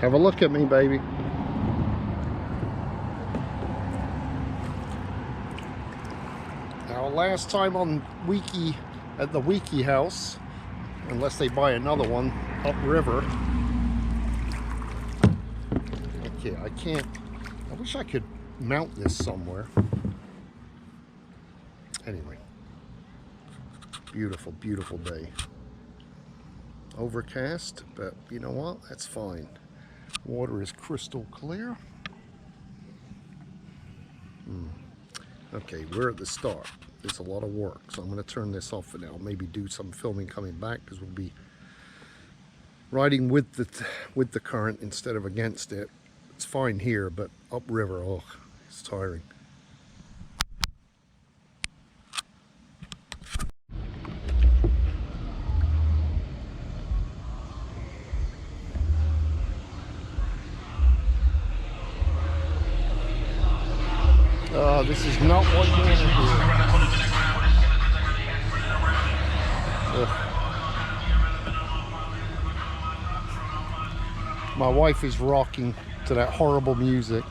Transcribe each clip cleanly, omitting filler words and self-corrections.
Have a look at me, baby. Now, last time on Weeki, at the Weeki house, unless they buy another one upriver. Okay, I can't. I wish I could mount this somewhere. Anyway, beautiful, beautiful day. Overcast, but you know what? That's fine. Water is crystal clear. Okay, we're at the start. It's a lot of work, so I'm going to turn this off for now. Maybe do some filming coming back, because we'll be riding with the current instead of against it. It's fine here, but upriver, oh, it's tiring. This is not what you want to do. My wife is rocking to that horrible music.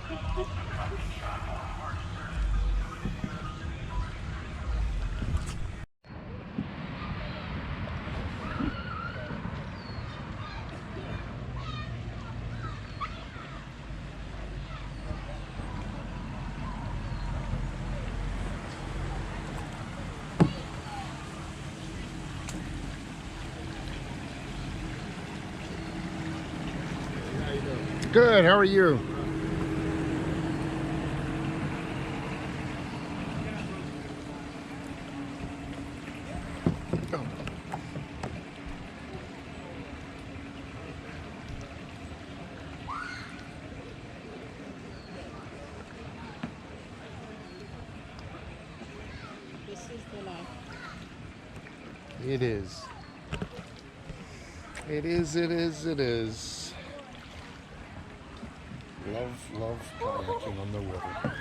Good, how are you? Oh. This is the life. It is. It is, it is, it is. Love kayaking on the river.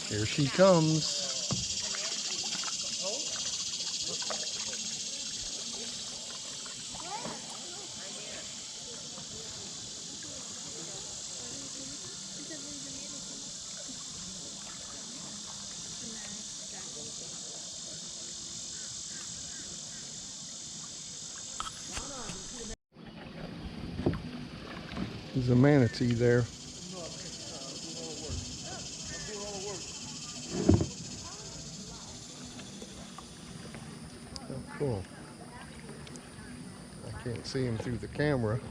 Here she comes. There's a manatee there. Oh, cool. I can't see him through the camera.